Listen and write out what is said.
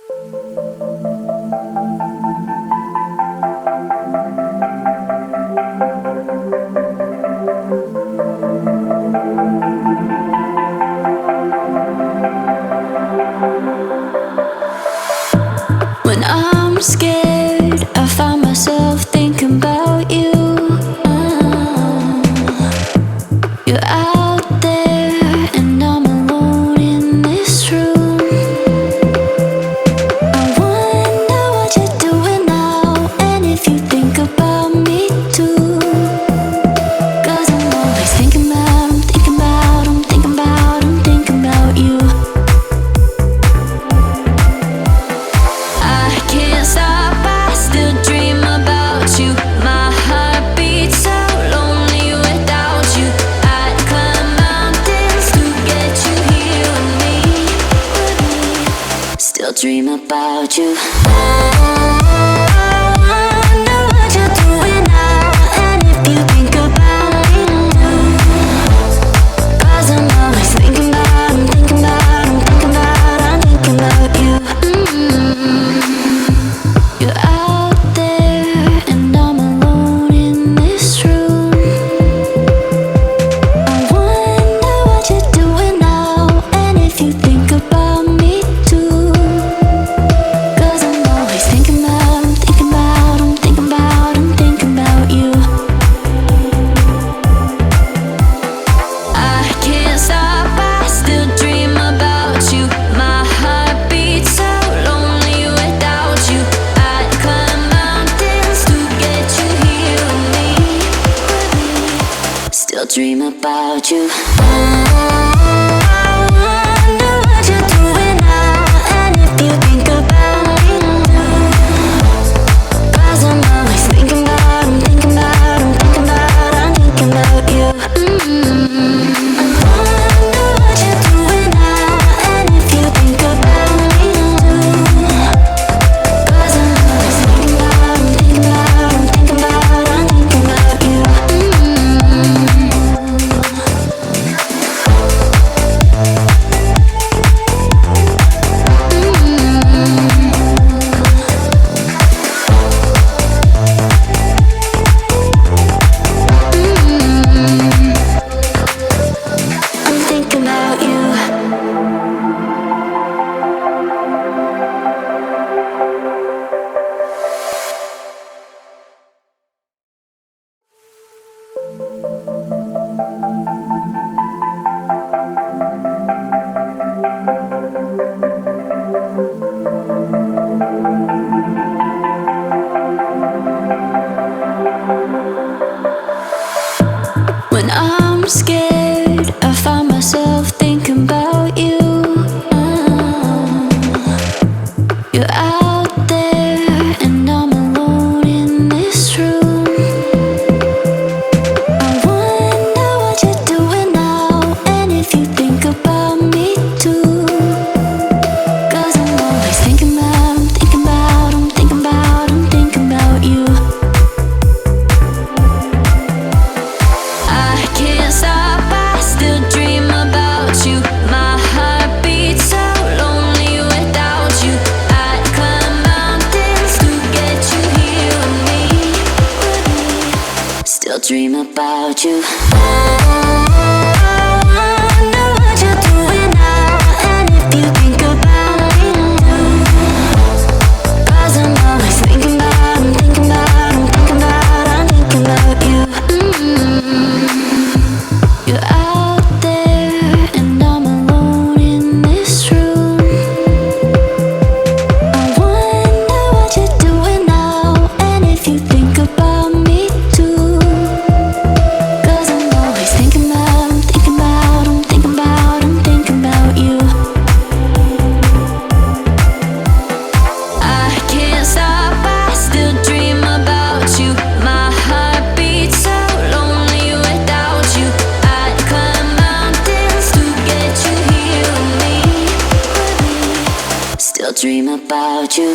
When I'm scared, I find myself thinking about you. You're out there and I'm alone in this room. I wonder what you're doing now, and if you think about me too. 'Cause I'm always thinking about, I'm thinking about, I'm thinking about, I'm thinking about you. I can't stop, I still dream about you. My heart beats so lonely without you. I'd climb mountains to get you here with me. Still dream about you. I wonder what you're doing now, and if you think about me too. 'Cause I'm always thinking about, I'm thinking about, I'm thinking about, I'm thinking about you. You're out there and I'm alone in this room. I wonder what you're doing now, and if you think about me too. 'Cause I'm always thinking about, I'm thinking about, I'm thinking about, I'm thinking about you. I can't stop, I still dream about you. My heart beats so lonely without you. I'd climb mountains to get you here with me. Still dream about you. I wonder what you're doing now, and if you think about me too. 'Cause I'm always thinking about, I'm thinking about, I'm thinking about, I'm thinking about you. I wonder what you're doing now, and if you think about me too. 'Cause I'm always thinking about, I'm thinking about, I'm thinking about, I'm thinking about you. I'm thinking about you. When I'm scared, I find myself thinking about you. You're out there and I'm alone in this room. I wonder what you're doing now, and if you think about me too. 'Cause I'm always thinking about, I'm thinking about, I'm thinking about, I'm thinking about you. I can't stop, I still dream about you. My heart beats so lonely without you. I'd climb mountains to get you here with me. Still dream about you. I wonder what you're doing now, and if you think about me too. 'Cause I'm always thinking about, I'm thinking about, I'm thinking about, I'm thinking about you. You're out there and I'm alone in this room. I wonder what you're doing now, and if you think about me too. 'Cause I'm always thinking about, I'm thinking about, I'm thinking about, I'm thinking about you. I can't stop, I still dream about you. My heart beats so lonely without you. I'd climb mountains to get you here with me. Still dream about you.